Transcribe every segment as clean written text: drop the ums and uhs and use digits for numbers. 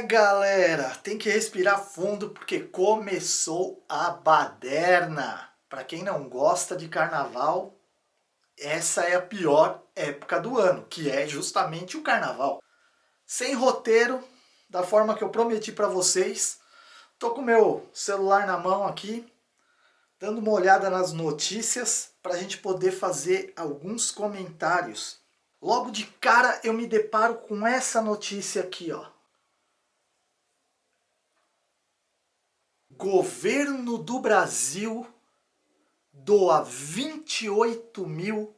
Galera, tem que respirar fundo porque começou a baderna. Para quem não gosta de carnaval, essa é a pior época do ano, que é justamente o carnaval. Sem roteiro, da forma que eu prometi para vocês, tô com meu celular na mão aqui, dando uma olhada nas notícias para a gente poder fazer alguns comentários. Logo de cara eu me deparo com essa notícia aqui, ó. Governo do Brasil doa 28 mil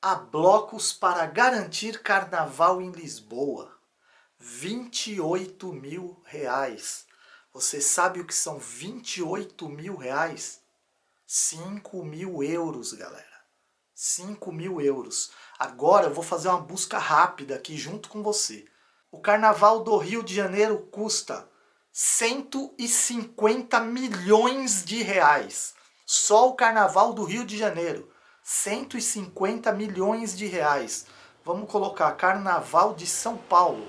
a blocos para garantir carnaval em Lisboa. 28 mil reais. Você sabe o que são 28 mil reais? 5 mil euros, galera. 5 mil euros. Agora eu vou fazer uma busca rápida aqui junto com você. O carnaval do Rio de Janeiro custa 150 milhões de reais. Só o carnaval do Rio de Janeiro. 150 milhões de reais. Vamos colocar carnaval de São Paulo.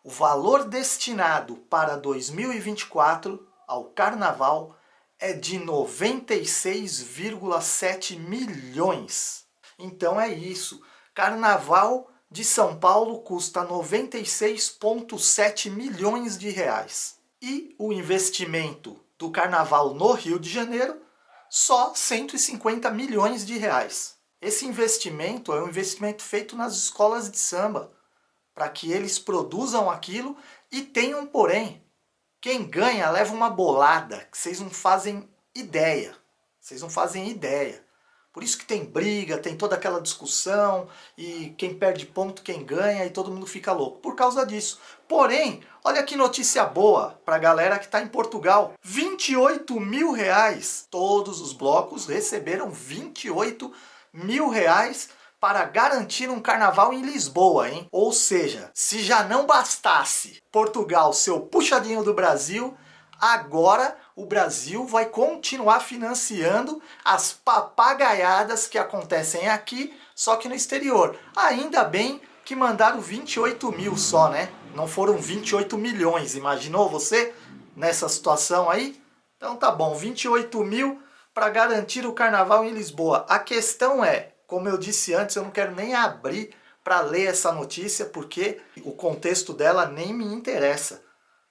O valor destinado para 2024 ao carnaval é de 96,7 milhões. Então é isso. Carnaval de São Paulo custa 96,7 milhões de reais. E o investimento do carnaval no Rio de Janeiro, só 150 milhões de reais. Esse investimento é um investimento feito nas escolas de samba, para que eles produzam aquilo e tenham um porém. Quem ganha leva uma bolada, que vocês não fazem ideia. Vocês não fazem ideia. Por isso que tem briga, tem toda aquela discussão, e quem perde ponto, quem ganha, e todo mundo fica louco. Por causa disso. Porém, olha que notícia boa para a galera que está em Portugal. 28 mil reais. Todos os blocos receberam 28 mil reais para garantir um carnaval em Lisboa, hein? Ou seja, se já não bastasse Portugal ser o puxadinho do Brasil, agora o Brasil vai continuar financiando as papagaiadas que acontecem aqui, só que no exterior. Ainda bem que mandaram 28 mil só, né? Não foram 28 milhões, imaginou você nessa situação aí? Então tá bom, 28 mil para garantir o carnaval em Lisboa. A questão é, como eu disse antes, eu não quero nem abrir para ler essa notícia, porque o contexto dela nem me interessa.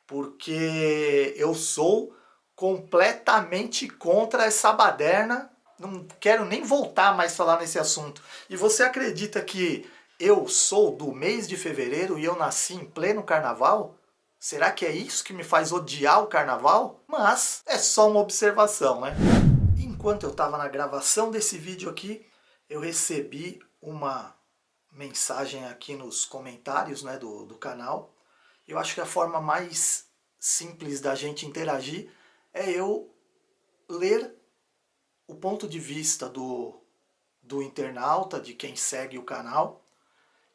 Porque eu sou completamente contra essa baderna, não quero nem voltar mais a falar nesse assunto. E você acredita que eu sou do mês de fevereiro e eu nasci em pleno carnaval? Será que é isso que me faz odiar o carnaval? Mas é só uma observação, né? Enquanto eu estava na gravação desse vídeo aqui, eu recebi uma mensagem aqui nos comentários, né, do canal. Eu acho que a forma mais simples da gente interagir é eu ler o ponto de vista do internauta, de quem segue o canal,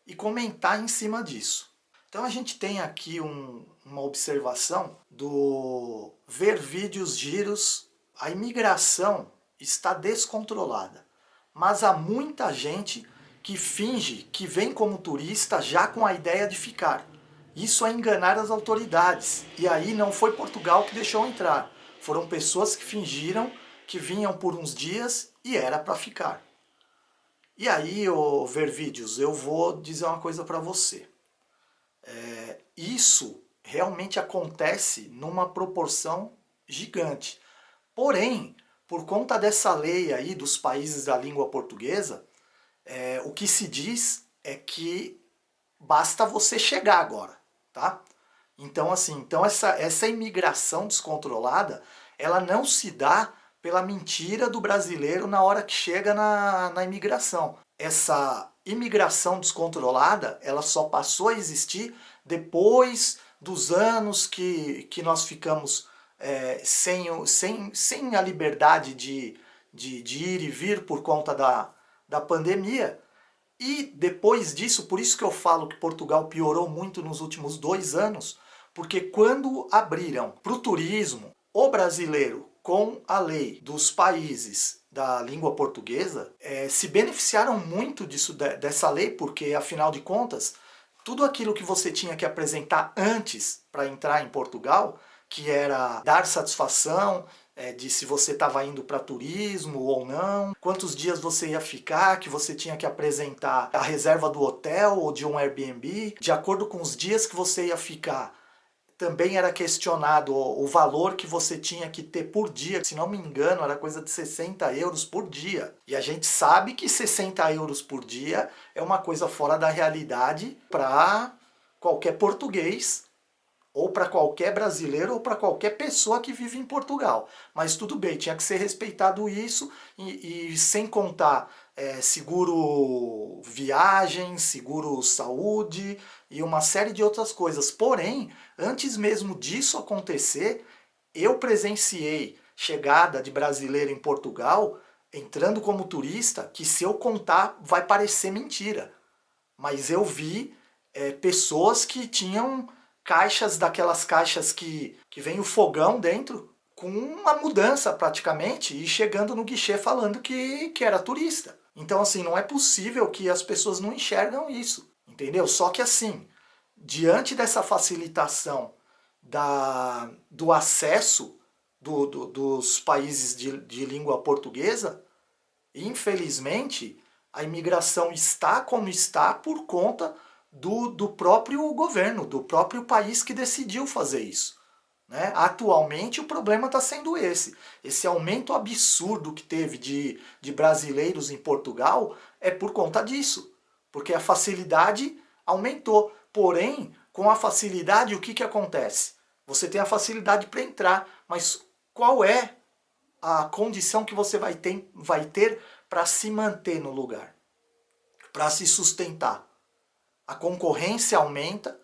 e comentar em cima disso. Então a gente tem aqui uma observação do Ver Vídeos Giros. A imigração está descontrolada, mas há muita gente que finge que vem como turista já com a ideia de ficar. Isso é enganar as autoridades. E aí não foi Portugal que deixou entrar. Foram pessoas que fingiram que vinham por uns dias e era para ficar. E aí, ô Ver Vídeos, eu vou dizer uma coisa para você. Isso realmente acontece numa proporção gigante. Porém, por conta dessa lei aí dos países da língua portuguesa, o que se diz é que basta você chegar agora, tá? Então, assim, essa imigração descontrolada, ela não se dá pela mentira do brasileiro na hora que chega na imigração. Essa imigração descontrolada, ela só passou a existir depois dos anos que nós ficamos sem a liberdade de ir e vir por conta da pandemia. E depois disso, por isso que eu falo que Portugal piorou muito nos últimos 2 anos, porque quando abriram para o turismo, o brasileiro, com a lei dos países da língua portuguesa, se beneficiaram muito dessa lei, porque afinal de contas, tudo aquilo que você tinha que apresentar antes para entrar em Portugal, que era dar satisfação, de se você estava indo para turismo ou não, quantos dias você ia ficar, que você tinha que apresentar a reserva do hotel ou de um Airbnb, de acordo com os dias que você ia ficar. Também era questionado o valor que você tinha que ter por dia, se não me engano era coisa de 60 euros por dia. E a gente sabe que 60 euros por dia é uma coisa fora da realidade para qualquer português, ou para qualquer brasileiro, ou para qualquer pessoa que vive em Portugal. Mas tudo bem, tinha que ser respeitado isso, e sem contar seguro viagem, seguro saúde e uma série de outras coisas. Porém, antes mesmo disso acontecer, eu presenciei chegada de brasileiro em Portugal, entrando como turista, que se eu contar vai parecer mentira. Mas eu vi pessoas que tinham caixas, daquelas caixas que vem o fogão dentro, com uma mudança praticamente, e chegando no guichê falando que era turista. Então, assim, não é possível que as pessoas não enxergam isso, entendeu? Só que, assim, diante dessa facilitação do acesso dos países de língua portuguesa, infelizmente, a imigração está como está por conta do próprio governo, do próprio país que decidiu fazer isso. Né? Atualmente o problema está sendo esse aumento absurdo que teve de brasileiros em Portugal é por conta disso, porque a facilidade aumentou. Porém, com a facilidade o que acontece? Você tem a facilidade para entrar, mas qual é a condição que você vai ter para se manter no lugar, para se sustentar? A concorrência aumenta,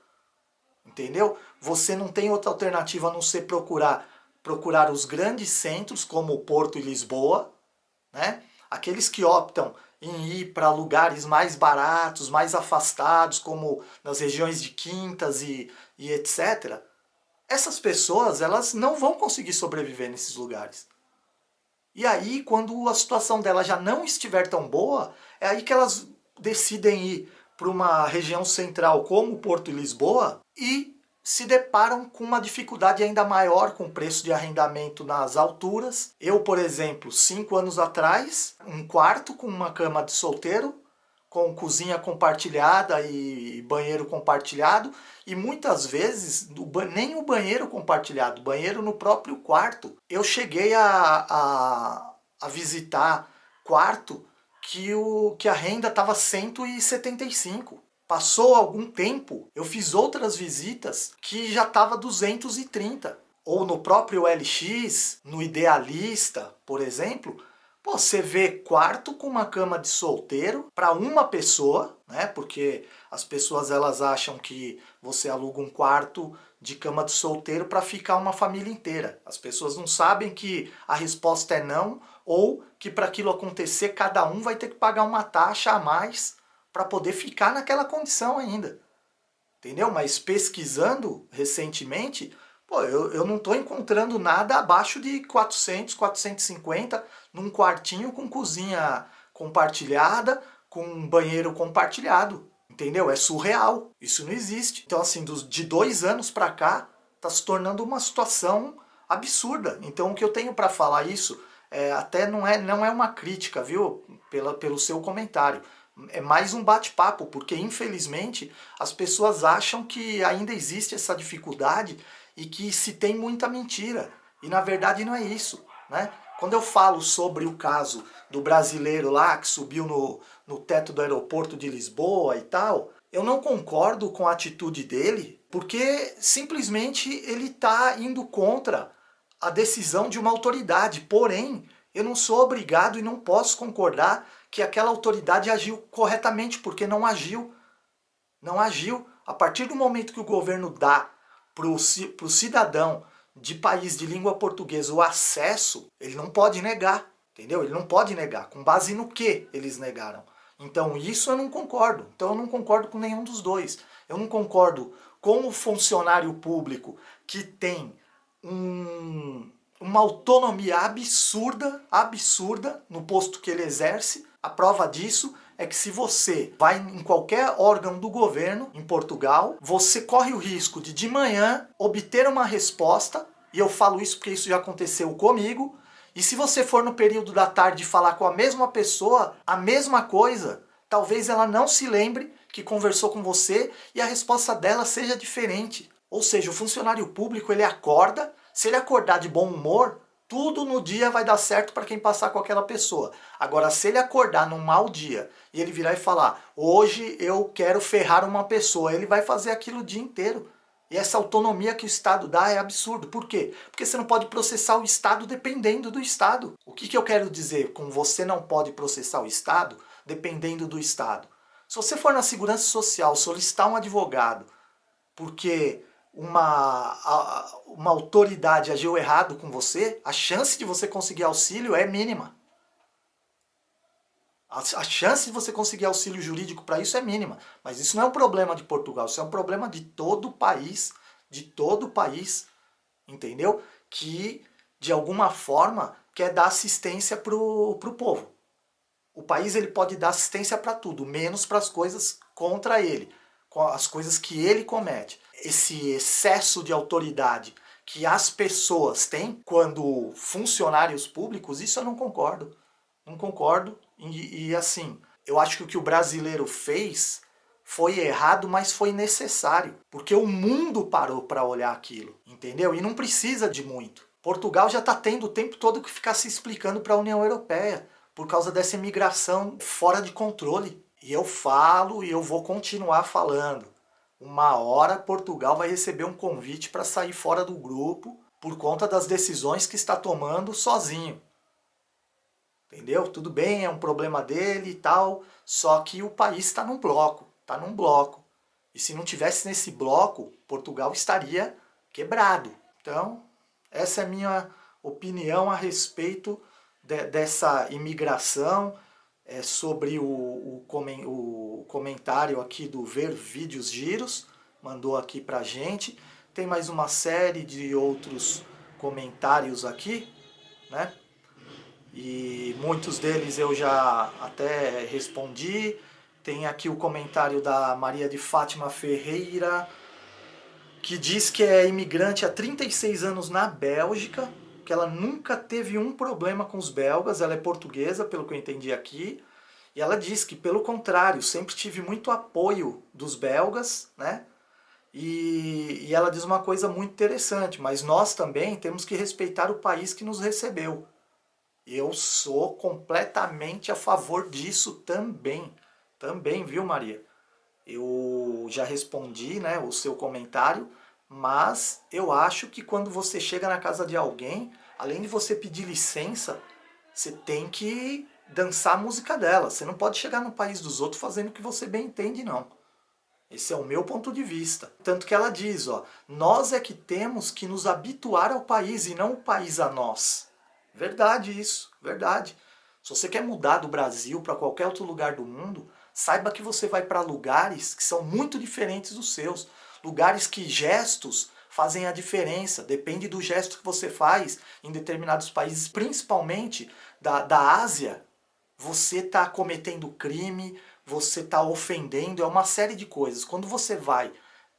entendeu? Você não tem outra alternativa a não ser procurar os grandes centros, como Porto e Lisboa, né? Aqueles que optam em ir para lugares mais baratos, mais afastados, como nas regiões de Quintas e etc. Essas pessoas, elas não vão conseguir sobreviver nesses lugares. E aí, quando a situação delas já não estiver tão boa, é aí que elas decidem ir para uma região central como Porto e Lisboa e se deparam com uma dificuldade ainda maior com o preço de arrendamento nas alturas. Eu, por exemplo, 5 anos atrás, um quarto com uma cama de solteiro, com cozinha compartilhada e banheiro compartilhado, e muitas vezes nem o banheiro compartilhado, banheiro no próprio quarto. Eu cheguei a visitar quarto que a renda estava 175. Passou algum tempo, eu fiz outras visitas que já estava 230. Ou no próprio LX, no Idealista, por exemplo, pô, você vê quarto com uma cama de solteiro para uma pessoa, né? Porque as pessoas elas acham que você aluga um quarto de cama de solteiro para ficar uma família inteira. As pessoas não sabem que a resposta é não, ou que para aquilo acontecer cada um vai ter que pagar uma taxa a mais para poder ficar naquela condição ainda. Entendeu? Mas pesquisando recentemente, pô, eu não estou encontrando nada abaixo de 400, 450 num quartinho com cozinha compartilhada, com banheiro compartilhado. Entendeu? É surreal. Isso não existe. Então, assim, de 2 anos para cá, está se tornando uma situação absurda. Então, o que eu tenho para falar isso, até não é uma crítica, viu? Pelo seu comentário. É mais um bate-papo, porque infelizmente as pessoas acham que ainda existe essa dificuldade e que se tem muita mentira. E na verdade não é isso, né? Quando eu falo sobre o caso do brasileiro lá que subiu no teto do aeroporto de Lisboa e tal, eu não concordo com a atitude dele, porque simplesmente ele está indo contra a decisão de uma autoridade. Porém, eu não sou obrigado e não posso concordar que aquela autoridade agiu corretamente, porque não agiu. Não agiu. A partir do momento que o governo dá para o cidadão de país de língua portuguesa o acesso, ele não pode negar, entendeu? Ele não pode negar. Com base no que eles negaram? Então isso eu não concordo. Então eu não concordo com nenhum dos dois. Eu não concordo com o funcionário público que tem uma autonomia absurda no posto que ele exerce. A prova disso é que se você vai em qualquer órgão do governo em Portugal, você corre o risco de manhã obter uma resposta, e eu falo isso porque isso já aconteceu comigo, e se você for no período da tarde falar com a mesma pessoa, a mesma coisa, talvez ela não se lembre que conversou com você e a resposta dela seja diferente. Ou seja, o funcionário público, ele acorda, se ele acordar de bom humor, tudo no dia vai dar certo para quem passar com aquela pessoa. Agora, se ele acordar num mau dia e ele virar e falar, hoje eu quero ferrar uma pessoa, ele vai fazer aquilo o dia inteiro. E essa autonomia que o Estado dá é absurdo. Por quê? Porque você não pode processar o Estado dependendo do Estado. O que eu quero dizer com você não pode processar o Estado dependendo do Estado? Se você for na Segurança Social solicitar um advogado porque uma autoridade agiu errado com você, a chance de você conseguir auxílio é mínima. A chance de você conseguir auxílio jurídico para isso é mínima. Mas isso não é um problema de Portugal, isso é um problema de todo o país, entendeu? Que, de alguma forma, quer dar assistência pro povo. O país ele pode dar assistência para tudo, menos para as coisas contra ele, as coisas que ele comete. Esse excesso de autoridade que as pessoas têm quando funcionários públicos, isso eu não concordo. Não concordo. E assim, eu acho que o que o brasileiro fez foi errado, mas foi necessário. Porque o mundo parou para olhar aquilo, entendeu? E não precisa de muito. Portugal já está tendo o tempo todo que ficar se explicando para a União Europeia por causa dessa imigração fora de controle. E eu falo e eu vou continuar falando. Uma hora Portugal vai receber um convite para sair fora do grupo por conta das decisões que está tomando sozinho. Entendeu? Tudo bem, é um problema dele e tal, só que o país está num bloco, está num bloco. E se não tivesse nesse bloco, Portugal estaria quebrado. Então, essa é a minha opinião a respeito dessa imigração, sobre o comentário aqui do Ver Vídeos Giros, mandou aqui pra gente. Tem mais uma série de outros comentários aqui, né? E muitos deles eu já até respondi. Tem aqui o comentário da Maria de Fátima Ferreira, que diz que é imigrante há 36 anos na Bélgica, que ela nunca teve um problema com os belgas, ela é portuguesa, pelo que eu entendi aqui, e ela diz que, pelo contrário, sempre tive muito apoio dos belgas, né? E ela diz uma coisa muito interessante, mas nós também temos que respeitar o país que nos recebeu. Eu sou completamente a favor disso também, viu, Maria? Eu já respondi, né, o seu comentário, mas eu acho que quando você chega na casa de alguém, além de você pedir licença, você tem que dançar a música dela. Você não pode chegar no país dos outros fazendo o que você bem entende, não. Esse é o meu ponto de vista. Tanto que ela diz, ó, nós é que temos que nos habituar ao país e não o país a nós. Verdade isso, verdade. Se você quer mudar do Brasil para qualquer outro lugar do mundo, saiba que você vai para lugares que são muito diferentes dos seus. Lugares que gestos fazem a diferença. Depende do gesto que você faz em determinados países, principalmente da Ásia. Você está cometendo crime, você está ofendendo, é uma série de coisas. Quando você vai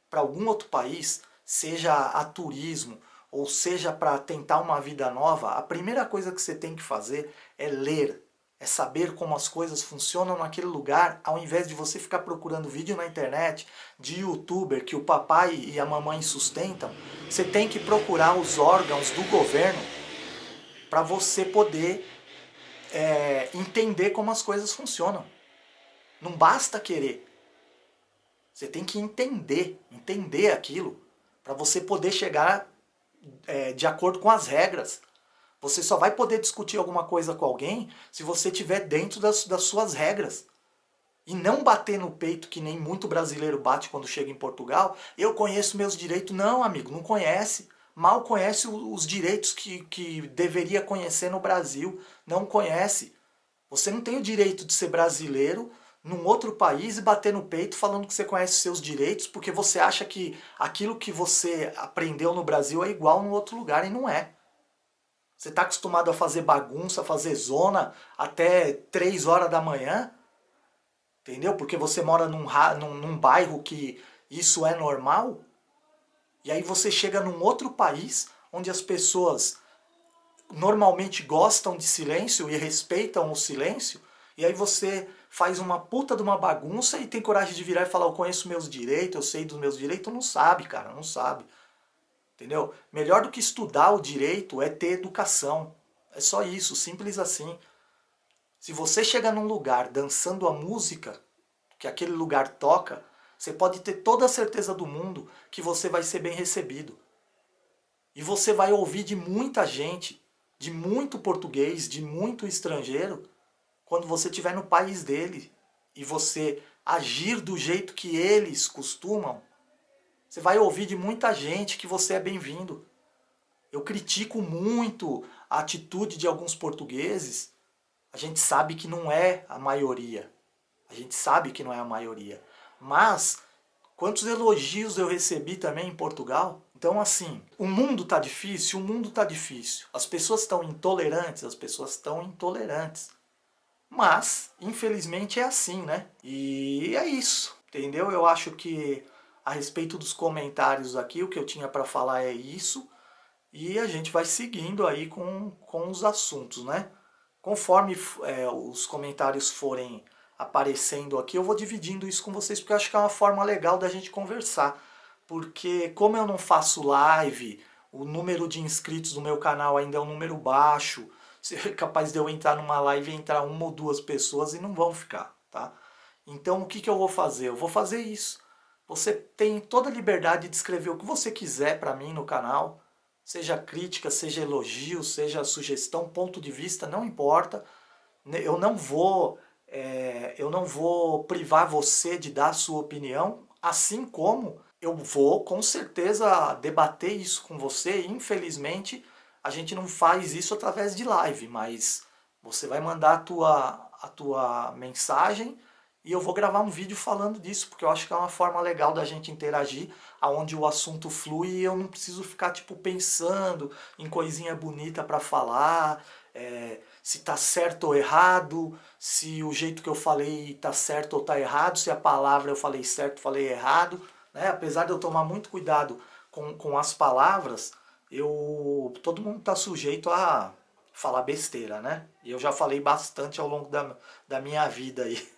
para algum outro país, seja a turismo, ou seja para tentar uma vida nova, a primeira coisa que você tem que fazer é ler. É saber como as coisas funcionam naquele lugar, ao invés de você ficar procurando vídeo na internet de youtuber que o papai e a mamãe sustentam. Você tem que procurar os órgãos do governo para você poder entender como as coisas funcionam. Não basta querer. Você tem que entender aquilo, para você poder chegar de acordo com as regras. Você só vai poder discutir alguma coisa com alguém se você estiver dentro das suas regras. E não bater no peito que nem muito brasileiro bate quando chega em Portugal. Eu conheço meus direitos. Não, amigo, não conhece. Mal conhece os direitos que deveria conhecer no Brasil. Não conhece. Você não tem o direito de ser brasileiro num outro país e bater no peito falando que você conhece seus direitos porque você acha que aquilo que você aprendeu no Brasil é igual no outro lugar e não é. Você está acostumado a fazer bagunça, a fazer zona até 3 horas da manhã? entendeu? Porque você mora num bairro que isso é normal, e aí você chega num outro país onde as pessoas normalmente gostam de silêncio e respeitam o silêncio, e aí você faz uma puta de uma bagunça e tem coragem de virar e falar, eu conheço meus direitos, eu sei dos meus direitos, não sabe, cara, não sabe. Entendeu? Melhor do que estudar o direito é ter educação. É só isso, simples assim. Se você chega num lugar dançando a música que aquele lugar toca, você pode ter toda a certeza do mundo que você vai ser bem recebido. E você vai ouvir de muita gente, de muito português, de muito estrangeiro, quando você estiver no país dele e você agir do jeito que eles costumam, você vai ouvir de muita gente que você é bem-vindo. Eu critico muito a atitude de alguns portugueses. A gente sabe que não é a maioria. A gente sabe que não é a maioria. Mas quantos elogios eu recebi também em Portugal. Então, assim, o mundo tá difícil, o mundo tá difícil. As pessoas estão intolerantes, as pessoas estão intolerantes. Mas, infelizmente, é assim, né? E é isso, entendeu? Eu acho que a respeito dos comentários aqui, o que eu tinha para falar é isso. E a gente vai seguindo aí com os assuntos, né? Conforme os comentários forem aparecendo aqui, eu vou dividindo isso com vocês, porque eu acho que é uma forma legal da gente conversar. Porque como eu não faço live, o número de inscritos do meu canal ainda é um número baixo, é capaz de eu entrar numa live e entrar uma ou duas pessoas e não vão ficar, tá? Então o que que eu vou fazer? Eu vou fazer isso. Você tem toda a liberdade de escrever o que você quiser para mim no canal, seja crítica, seja elogio, seja sugestão, ponto de vista, não importa. Eu não vou privar você de dar a sua opinião, assim como eu vou com certeza debater isso com você. Infelizmente, a gente não faz isso através de live, mas você vai mandar a tua mensagem e eu vou gravar um vídeo falando disso, porque eu acho que é uma forma legal da gente interagir, aonde o assunto flui e eu não preciso ficar tipo pensando em coisinha bonita para falar, se tá certo ou errado, se o jeito que eu falei tá certo ou tá errado, se a palavra eu falei certo, falei errado, né? Apesar de eu tomar muito cuidado com as palavras, todo mundo tá sujeito a falar besteira, né? E eu já falei bastante ao longo da minha vida aí.